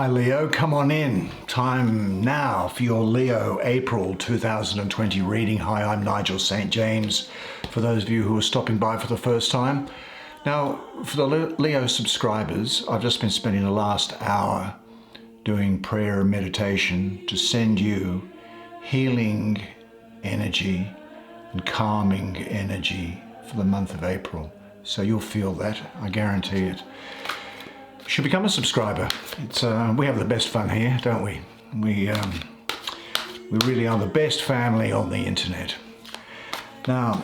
Hi Leo, come on in. Time now for your Leo April 2020 reading. Hi, I'm Nigel Saint James. For those of you who are stopping by for the first time. Now, for the Leo subscribers, I've just been spending the last hour doing prayer and meditation to send you healing energy and calming energy for the month of April. So you'll feel that, I guarantee it. You should become a subscriber. We have the best fun here, don't we? We really are the best family on the internet. Now,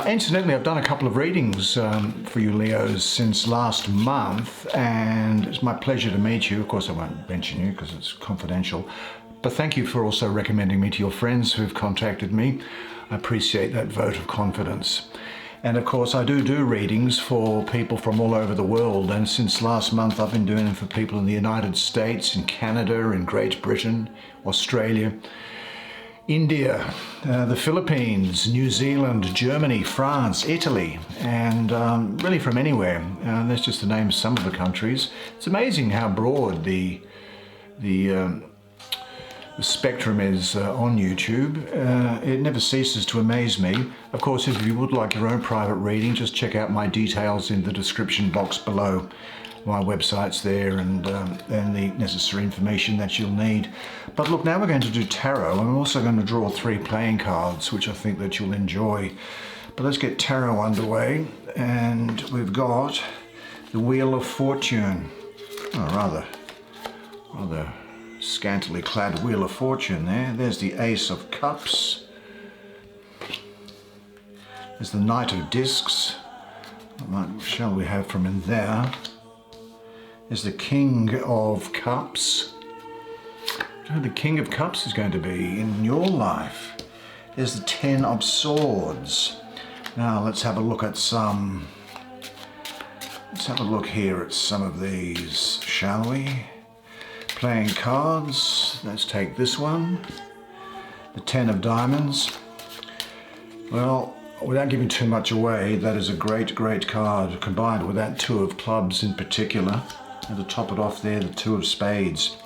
incidentally, I've done a couple of readings for you Leos since last month, and it's my pleasure to meet you. Of course, I won't mention you because it's confidential, but thank you for also recommending me to your friends who've contacted me. I appreciate that vote of confidence. And of course, I do readings for people from all over the world. And since last month, I've been doing them for people in the United States, in Canada, in Great Britain, Australia, India, the Philippines, New Zealand, Germany, France, Italy, and really from anywhere. That's just to name some of the countries. It's amazing how broad the spectrum is on YouTube. It never ceases to amaze me. Of course, if you would like your own private reading, just check out my details in the description box below. My website's there and the necessary information that you'll need. But look, now we're going to do tarot. I'm also going to draw 3 playing cards, which I think that you'll enjoy. But let's get tarot underway. And we've got the Wheel of Fortune. Oh, rather scantily clad Wheel of Fortune there. There's the Ace of Cups. There's the Knight of Discs. What shall we have from in there? There's the King of Cups. Who the King of Cups is going to be in your life. There's the 10 of Swords. Now let's have a look at some. Let's have a look here at some of these, shall we? Playing cards. Let's take this one. The 10 of Diamonds. Well, without giving too much away, that is a great card, combined with that 2 of Clubs in particular. And to top it off there, the 2 of Spades.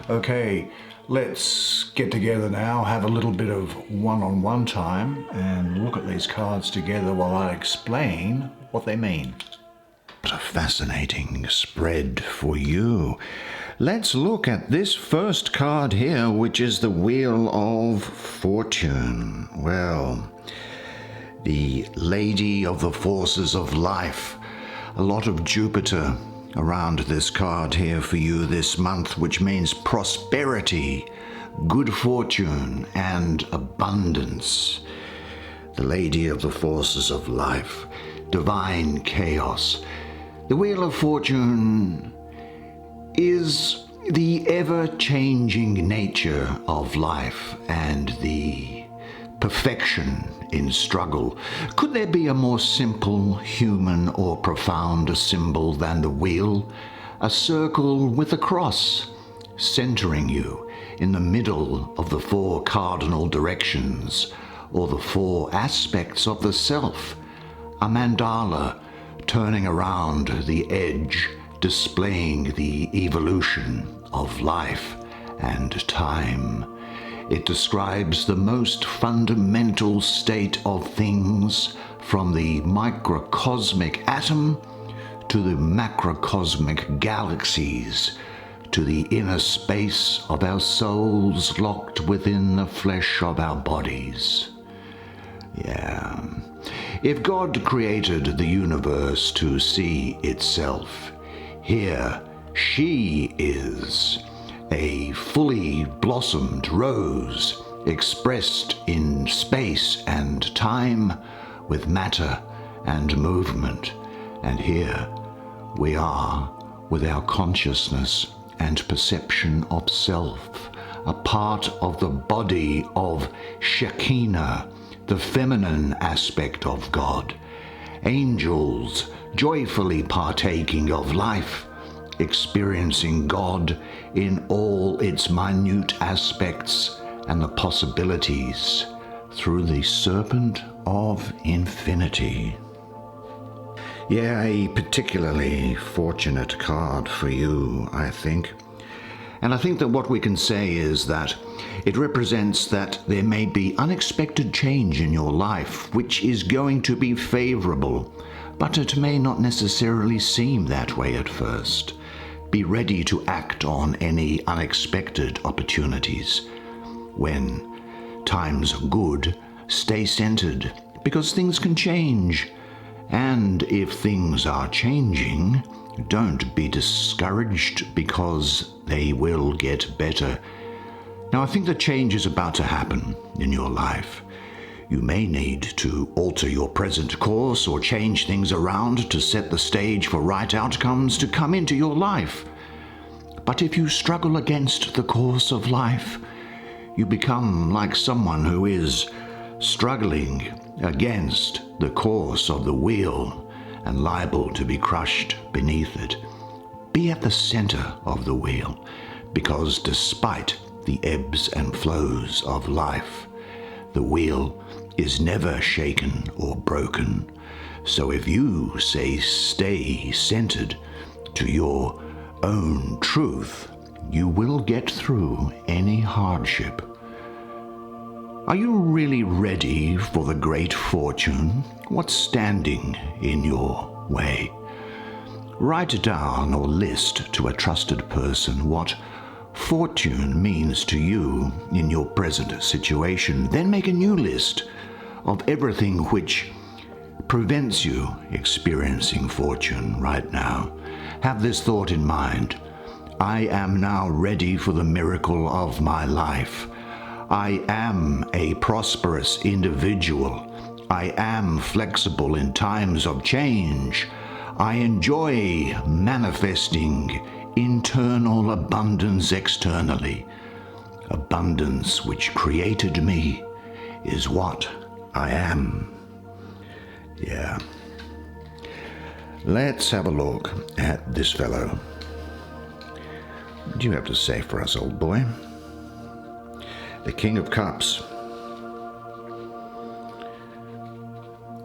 Okay, let's get together now, have a little bit of one-on-one time, and look at these cards together while I explain what they mean. What a fascinating spread for you. Let's look at this first card here, which is the Wheel of Fortune. Well, the Lady of the Forces of Life. A lot of Jupiter around this card here for you this month, which means prosperity, good fortune, and abundance. The Lady of the Forces of Life, divine chaos. The Wheel of Fortune is the ever-changing nature of life and the perfection in struggle. Could there be a more simple, human, or profound symbol than the wheel? A circle with a cross, centering you in the middle of the 4 cardinal directions, or the 4 aspects of the self. A mandala turning around the edge, displaying the evolution of life and time. It describes the most fundamental state of things, from the microcosmic atom to the macrocosmic galaxies, to the inner space of our souls locked within the flesh of our bodies. Yeah. If God created the universe to see itself, here she is, a fully blossomed rose, expressed in space and time, with matter and movement. And here we are, with our consciousness and perception of self, a part of the body of Shekinah, the feminine aspect of God. Angels joyfully partaking of life, experiencing God in all its minute aspects and the possibilities through the serpent of infinity. Yeah, a particularly fortunate card for you, I think. And I think that what we can say is that it represents that there may be unexpected change in your life, which is going to be favorable, but it may not necessarily seem that way at first. Be ready to act on any unexpected opportunities. When times are good, stay centered, because things can change. And if things are changing, don't be discouraged, because they will get better. Now, I think the change is about to happen in your life. You may need to alter your present course or change things around to set the stage for right outcomes to come into your life. But if you struggle against the course of life, you become like someone who is struggling against the course of the wheel and liable to be crushed beneath it. Be at the center of the wheel, because despite the ebbs and flows of life, the wheel is never shaken or broken. So if you stay centered to your own truth, you will get through any hardship. Are you really ready for the great fortune? What's standing in your way? Write down or list to a trusted person what fortune means to you in your present situation. Then make a new list of everything which prevents you experiencing fortune right now. Have this thought in mind: I am now ready for the miracle of my life. I am a prosperous individual. I am flexible in times of change. I enjoy manifesting internal abundance externally. Abundance which created me is what I am. Yeah. Let's have a look at this fellow. What do you have to say for us, old boy? The King of Cups.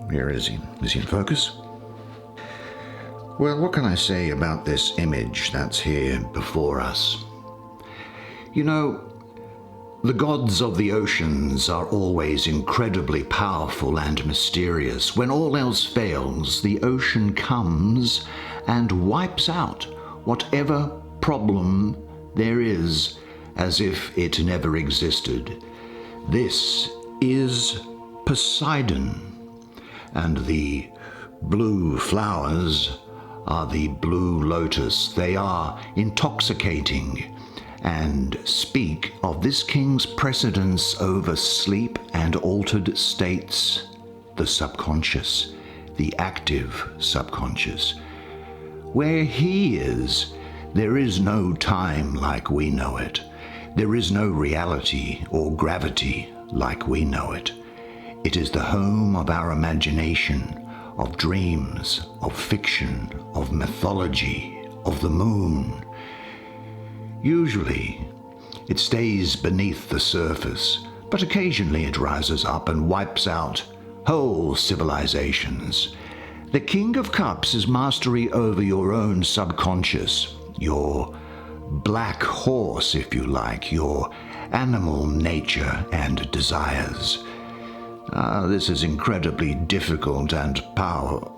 Where is he? Is he in focus? Well, what can I say about this image that's here before us? You know, the gods of the oceans are always incredibly powerful and mysterious. When all else fails, the ocean comes and wipes out whatever problem there is, as if it never existed. This is Poseidon, and the blue flowers are the blue lotus. They are intoxicating and speak of this king's precedence over sleep and altered states, the subconscious, the active subconscious. Where he is, there is no time like we know it. There is no reality or gravity like we know it. It is the home of our imagination, of dreams, of fiction, of mythology, of the moon. Usually, it stays beneath the surface, but occasionally it rises up and wipes out whole civilizations. The King of Cups is mastery over your own subconscious, your black horse, if you like, your animal nature and desires. This is incredibly difficult and powerful,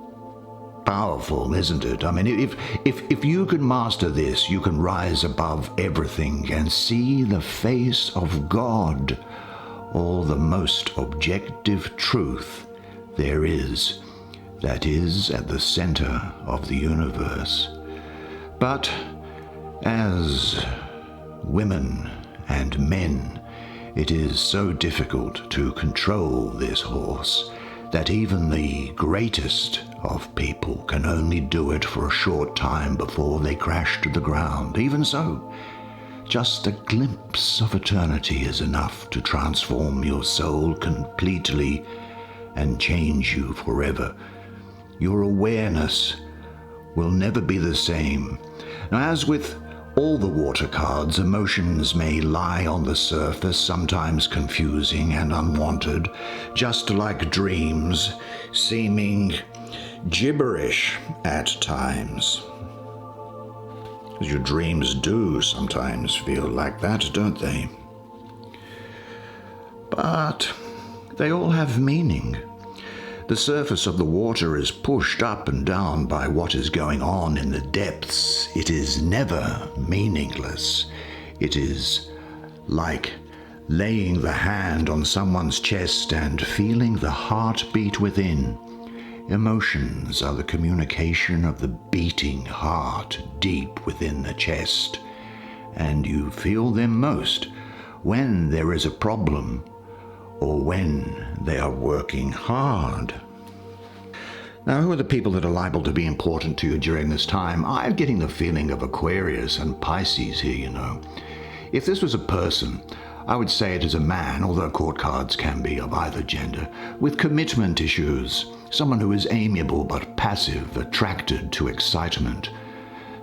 isn't it? I mean, if you can master this, you can rise above everything and see the face of God, or the most objective truth there is, that is at the center of the universe. But as women and men, it is so difficult to control this horse that even the greatest of people can only do it for a short time before they crash to the ground. Even so, just a glimpse of eternity is enough to transform your soul completely and change you forever. Your awareness will never be the same. Now, as with all the water cards, emotions may lie on the surface, sometimes confusing and unwanted, just like dreams, seeming gibberish at times. Your dreams do sometimes feel like that, don't they? But they all have meaning. The surface of the water is pushed up and down by what is going on in the depths. It is never meaningless. It is like laying the hand on someone's chest and feeling the heartbeat within. Emotions are the communication of the beating heart deep within the chest, and you feel them most when there is a problem or when they are working hard. Now, who are the people that are liable to be important to you during this time? I'm getting the feeling of Aquarius and Pisces here, you know. If this was a person, I would say it is a man, although court cards can be of either gender, with commitment issues, someone who is amiable but passive, attracted to excitement,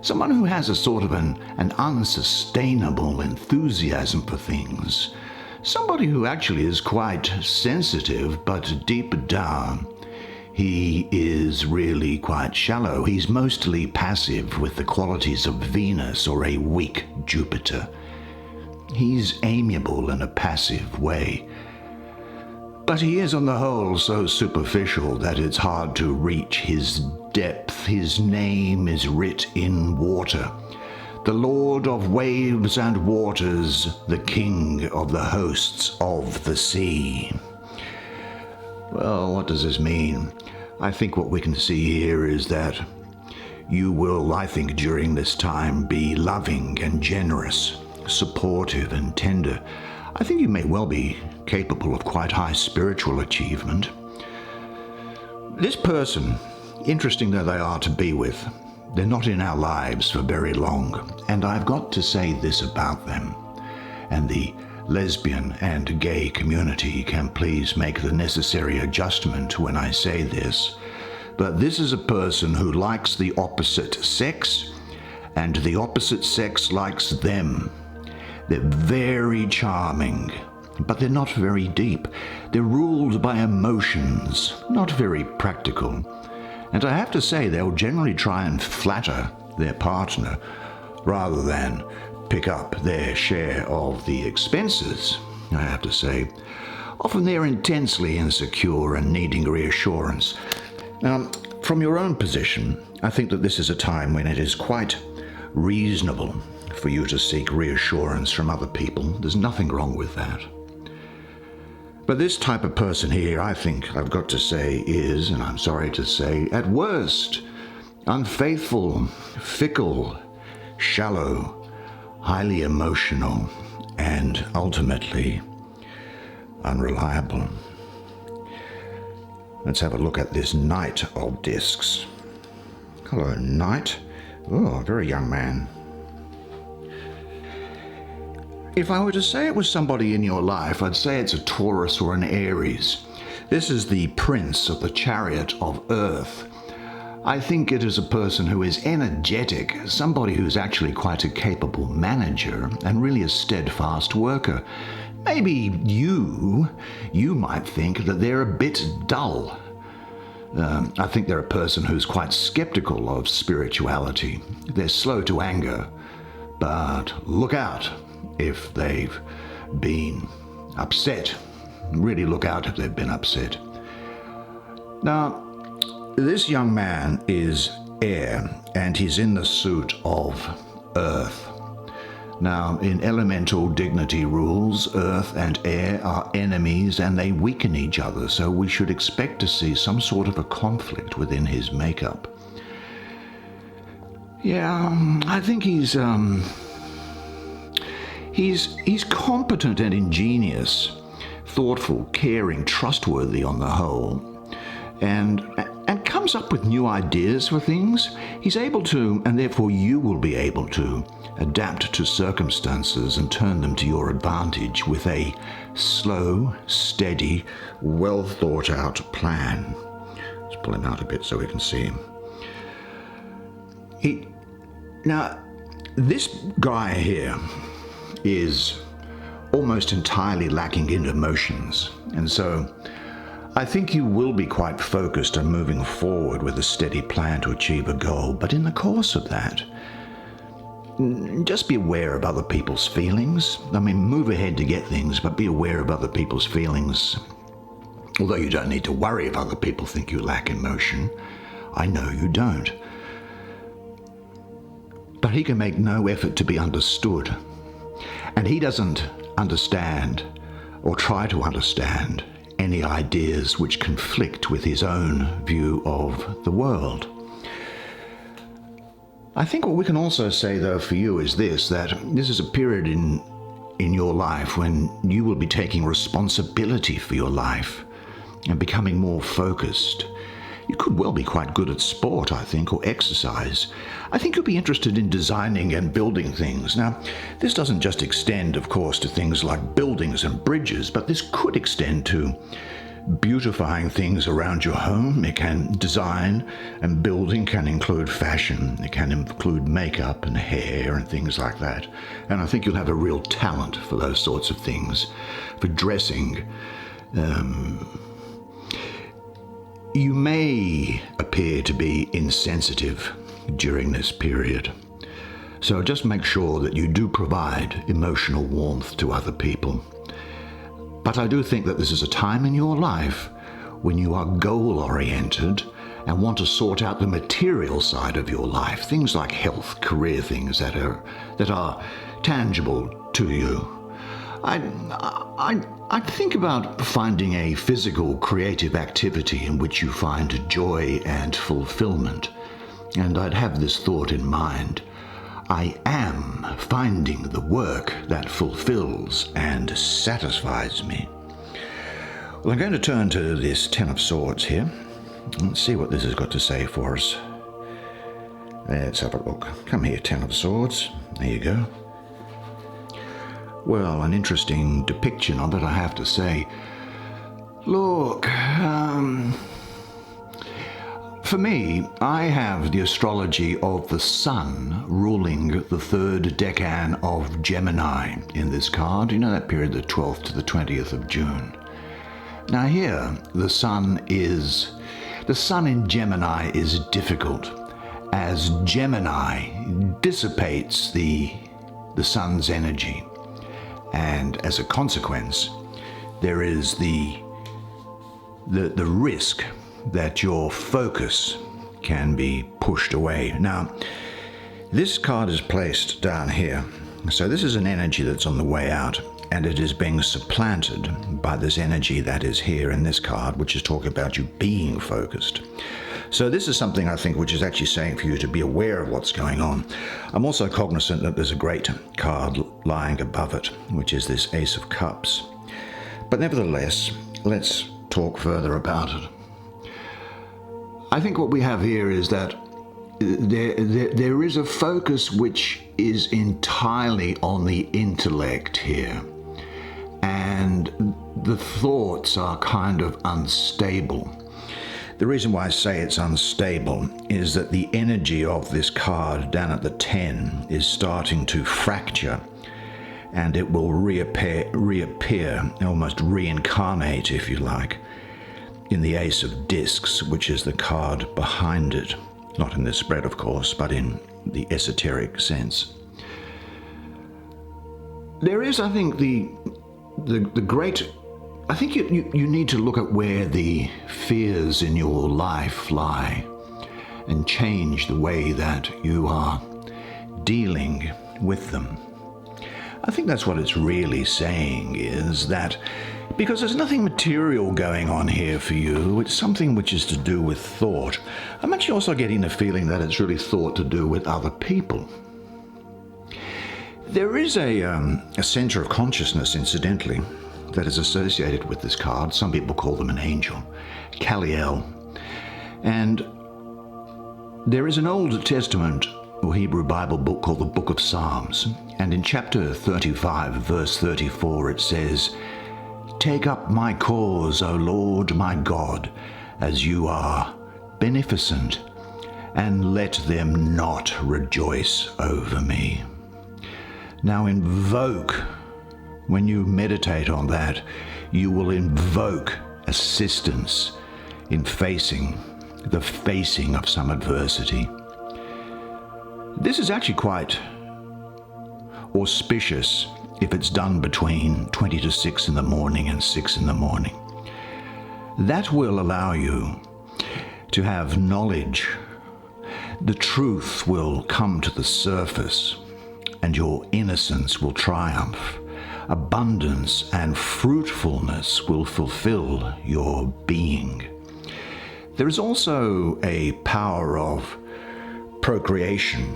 someone who has a sort of an unsustainable enthusiasm for things, somebody who actually is quite sensitive, but deep down, he is really quite shallow. He's mostly passive with the qualities of Venus or a weak Jupiter. He's amiable in a passive way, but he is on the whole so superficial that it's hard to reach his depth. His name is writ in water. The Lord of waves and waters, the King of the hosts of the sea. Well, what does this mean? I think what we can see here is that you will, I think, during this time be loving and generous, supportive and tender. I think you may well be capable of quite high spiritual achievement. This person, interesting though they are to be with, they're not in our lives for very long, and I've got to say this about them, and the lesbian and gay community can please make the necessary adjustment when I say this, but this is a person who likes the opposite sex, and the opposite sex likes them. They're very charming, but they're not very deep. They're ruled by emotions, not very practical. And I have to say, they'll generally try and flatter their partner rather than pick up their share of the expenses, I have to say. Often they're intensely insecure and needing reassurance. Now, from your own position, I think that this is a time when it is quite reasonable for you to seek reassurance from other people. There's nothing wrong with that. But this type of person here, I think I've got to say, is, and I'm sorry to say, at worst, unfaithful, fickle, shallow, highly emotional, and ultimately unreliable. Let's have a look at this Knight of Discs. Hello, Knight. Oh, very young man. If I were to say it was somebody in your life, I'd say it's a Taurus or an Aries. This is the Prince of the Chariot of Earth. I think it is a person who is energetic, somebody who's actually quite a capable manager and really a steadfast worker. Maybe you might think that they're a bit dull. I think they're a person who's quite skeptical of spirituality. They're slow to anger, but look out if they've been upset. Really look out if they've been upset. Now, this young man is air, and he's in the suit of earth. Now, in elemental dignity rules, earth and air are enemies and they weaken each other, so we should expect to see some sort of a conflict within his makeup. Yeah, I think he's competent and ingenious, thoughtful, caring, trustworthy on the whole, and comes up with new ideas for things. He's able to, and therefore you will be able to, adapt to circumstances and turn them to your advantage with a slow, steady, well thought out plan. Let's pull him out a bit so we can see him. Now, this guy here is almost entirely lacking in emotions, and so I think you will be quite focused on moving forward with a steady plan to achieve a goal, but in the course of that, just be aware of other people's feelings. I mean, move ahead to get things, but be aware of other people's feelings. Although you don't need to worry if other people think you lack emotion. I know you don't. But he can make no effort to be understood. And he doesn't understand or try to understand any ideas which conflict with his own view of the world. I think what we can also say, though, for you is this, that this is a period in your life when you will be taking responsibility for your life and becoming more focused. You could well be quite good at sport, I think, or exercise. I think you'll be interested in designing and building things. Now, this doesn't just extend, of course, to things like buildings and bridges, but this could extend to beautifying things around your home. It can design, and building can include fashion. It can include makeup and hair and things like that. And I think you'll have a real talent for those sorts of things, for dressing. You may appear to be insensitive during this period. So just make sure that you do provide emotional warmth to other people. But I do think that this is a time in your life when you are goal-oriented and want to sort out the material side of your life, things like health, career things that are tangible to you. I'd think about finding a physical, creative activity in which you find joy and fulfillment. And I'd have this thought in mind: I am finding the work that fulfills and satisfies me. Well, I'm going to turn to this Ten of Swords here. Let's see what this has got to say for us. Let's have a look. Come here, Ten of Swords. There you go. Well, an interesting depiction of it, I have to say. Look, for me, I have the astrology of the Sun ruling the third decan of Gemini in this card. You know that period, the 12th to the 20th of June. Now here, the Sun in Gemini is difficult, as Gemini dissipates the Sun's energy. And as a consequence, there is the risk that your focus can be pushed away. Now, this card is placed down here. So this is an energy that's on the way out, and it is being supplanted by this energy that is here in this card, which is talking about you being focused. So this is something, I think, which is actually saying for you to be aware of what's going on. I'm also cognizant that there's a great card lying above it, which is this Ace of Cups. But nevertheless, let's talk further about it. I think what we have here is that there is a focus which is entirely on the intellect here. And the thoughts are kind of unstable. The reason why I say it's unstable is that the energy of this card down at the 10 is starting to fracture, and it will reappear, almost reincarnate, if you like, in the Ace of Discs, which is the card behind it. Not in this spread, of course, but in the esoteric sense. There is, I think, the great... I think you need to look at where the fears in your life lie and change the way that you are dealing with them. I think that's what it's really saying, is that because there's nothing material going on here for you, it's something which is to do with thought. I'm actually also getting the feeling that it's really thought to do with other people. There is a center of consciousness, incidentally, that is associated with this card. Some people call them an angel, Kaliel. And there is an Old Testament or Hebrew Bible book called the Book of Psalms. And in chapter 35, verse 34, it says, "Take up my cause, O Lord my God, as you are beneficent, and let them not rejoice over me." Now when you meditate on that, you will invoke assistance in facing of some adversity. This is actually quite auspicious if it's done between 20 to 6 in the morning and 6 in the morning. That will allow you to have knowledge. The truth will come to the surface and your innocence will triumph. Abundance and fruitfulness will fulfill your being. There is also a power of procreation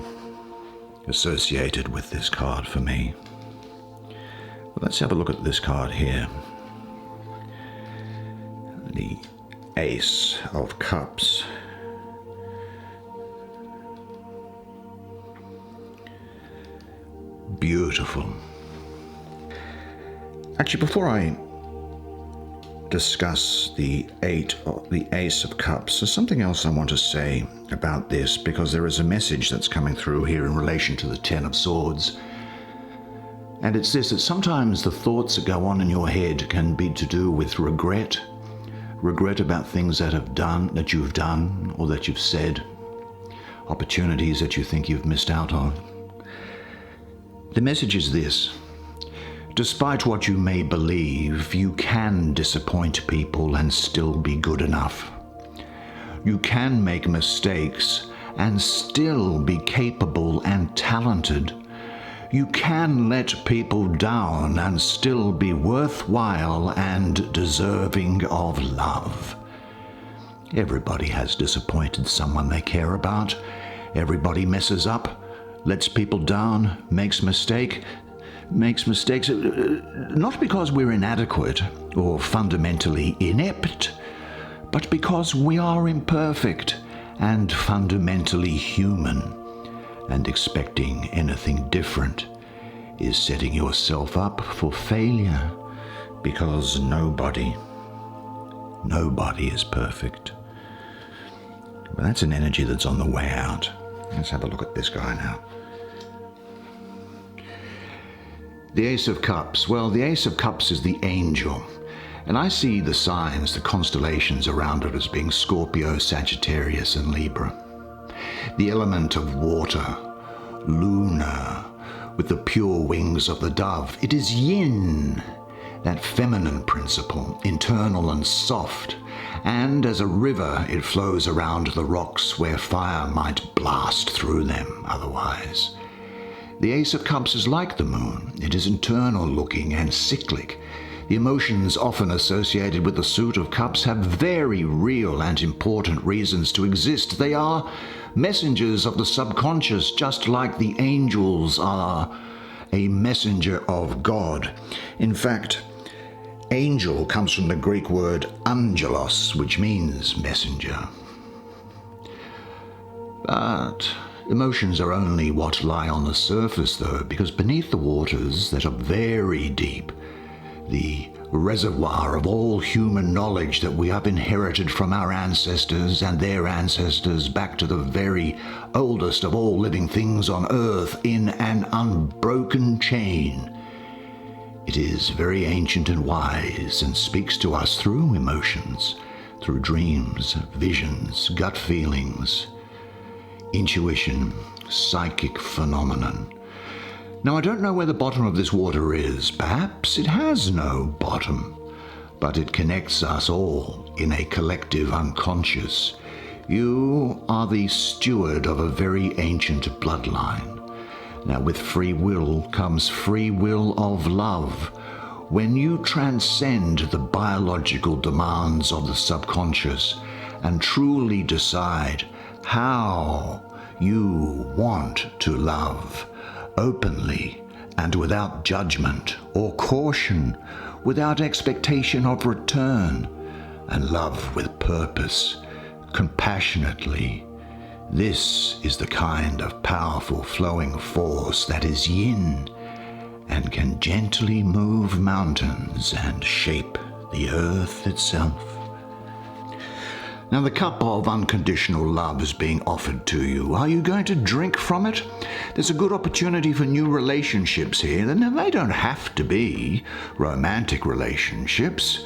associated with this card for me. Let's have a look at this card here. The Ace of Cups. Beautiful. Actually, before I discuss the Ace of Cups, there's something else I want to say about this, because there is a message that's coming through here in relation to the Ten of Swords. And it's this, that sometimes the thoughts that go on in your head can be to do with regret about things that you've done or that you've said, opportunities that you think you've missed out on. The message is this: despite what you may believe, you can disappoint people and still be good enough. You can make mistakes and still be capable and talented. You can let people down and still be worthwhile and deserving of love. Everybody has disappointed someone they care about. Everybody messes up, lets people down, makes mistakes, not because we're inadequate or fundamentally inept, but because we are imperfect and fundamentally human. And expecting anything different is setting yourself up for failure, because nobody is perfect. But that's an energy that's on the way out. Let's have a look at this guy now. The Ace of Cups. Well, the Ace of Cups is the angel. And I see the signs, the constellations around it as being Scorpio, Sagittarius, and Libra. The element of water, lunar, with the pure wings of the dove. It is yin, that feminine principle, internal and soft. And as a river, it flows around the rocks where fire might blast through them otherwise. The Ace of Cups is like the moon. It is internal looking and cyclic. The emotions often associated with the suit of cups have very real and important reasons to exist. They are messengers of the subconscious, just like the angels are a messenger of God. In fact, angel comes from the Greek word angelos, which means messenger. But emotions are only what lie on the surface, though, because beneath the waters that are very deep, the reservoir of all human knowledge that we have inherited from our ancestors and their ancestors back to the very oldest of all living things on earth in an unbroken chain. It is very ancient and wise and speaks to us through emotions, through dreams, visions, gut feelings, intuition, psychic phenomenon. Now, I don't know where the bottom of this water is. Perhaps it has no bottom, but it connects us all in a collective unconscious. You are the steward of a very ancient bloodline. Now, with free will comes free will of love. When you transcend the biological demands of the subconscious and truly decide how you want to love, openly and without judgment or caution, without expectation of return, and love with purpose, compassionately. This is the kind of powerful flowing force that is yin and can gently move mountains and shape the earth itself. Now, the cup of unconditional love is being offered to you. Are you going to drink from it? There's a good opportunity for new relationships here. Now, they don't have to be romantic relationships.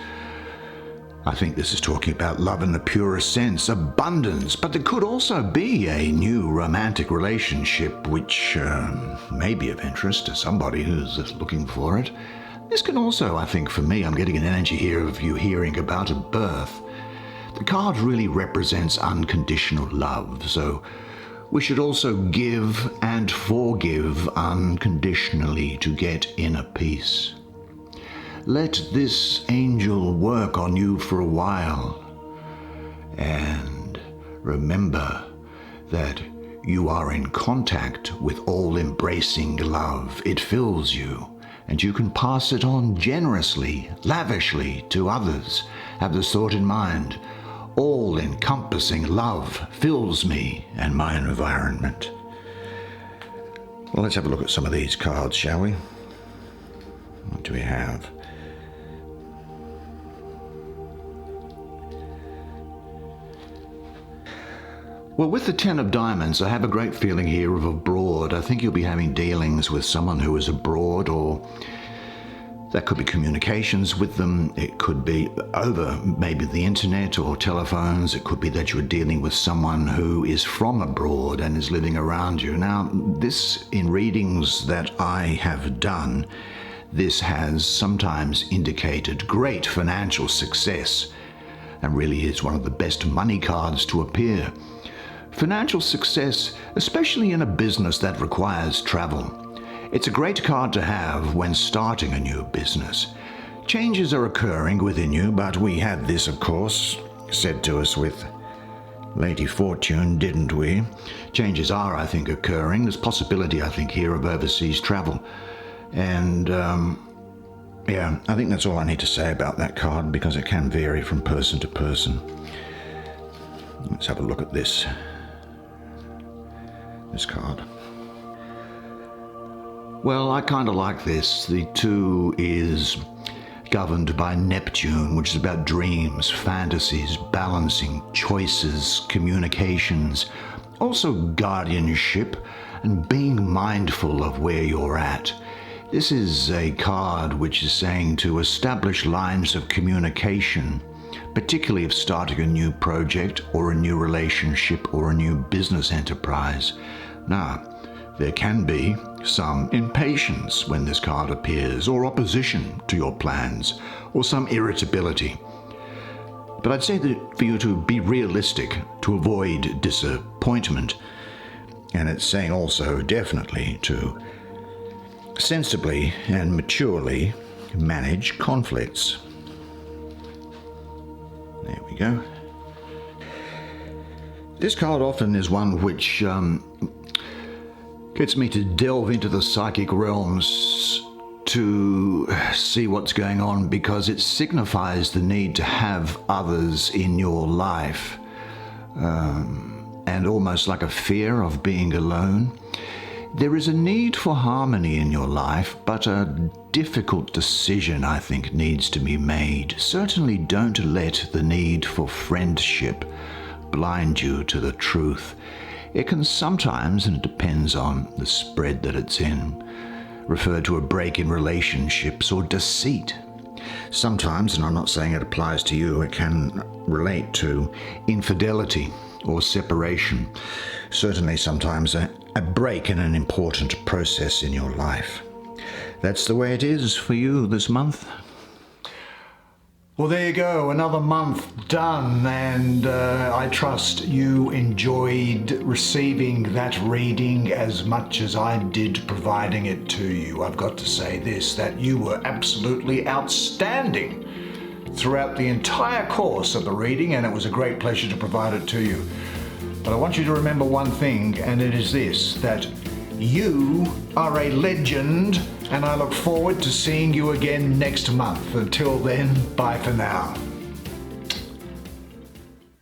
I think this is talking about love in the purest sense, abundance, but there could also be a new romantic relationship which may be of interest to somebody who's looking for it. This can also, I think for me, I'm getting an energy here of you hearing about a birth. The card really represents unconditional love, so we should also give and forgive unconditionally to get inner peace. Let this angel work on you for a while, and remember that you are in contact with all-embracing love. It fills you, and you can pass it on generously, lavishly to others. Have this thought in mind: all-encompassing love fills me and my environment. Well, let's have a look at some of these cards, shall we? What do we have? Well, with the Ten of Diamonds, I have a great feeling here of abroad. I think you'll be having dealings with someone who is abroad, or that could be communications with them. It could be over maybe the internet or telephones. It could be that you're dealing with someone who is from abroad and is living around you. Now, this, in readings that I have done, this has sometimes indicated great financial success, and really is one of the best money cards to appear. Financial success, especially in a business that requires travel. It's a great card to have when starting a new business. Changes are occurring within you, but we had this, of course, said to us with Lady Fortune, didn't we? Changes are, I think, occurring. There's possibility, I think, here of overseas travel. And, yeah, I think that's all I need to say about that card, because it can vary from person to person. Let's have a look at this card. Well, I kind of like this. The 2 is governed by Neptune, which is about dreams, fantasies, balancing, choices, communications, also guardianship, and being mindful of where you're at. This is a card which is saying to establish lines of communication, particularly if starting a new project or a new relationship or a new business enterprise. Now, there can be some impatience when this card appears, or opposition to your plans, or some irritability. But I'd say that for you to be realistic, to avoid disappointment, and it's saying also definitely to sensibly and maturely manage conflicts. There we go. This card often is one which gets me to delve into the psychic realms to see what's going on, because it signifies the need to have others in your life, and almost like a fear of being alone. There is a need for harmony in your life, but a difficult decision, I think, needs to be made. Certainly don't let the need for friendship blind you to the truth. It can sometimes, and it depends on the spread that it's in, refer to a break in relationships or deceit. Sometimes, and I'm not saying it applies to you, it can relate to infidelity or separation. Certainly sometimes a break in an important process in your life. That's the way it is for you this month. Well, there you go, another month done, and I trust you enjoyed receiving that reading as much as I did providing it to you. I've got to say this, that you were absolutely outstanding throughout the entire course of the reading, and it was a great pleasure to provide it to you. But I want you to remember one thing, and it is this, that you are a legend, and I look forward to seeing you again next month. Until then, bye for now.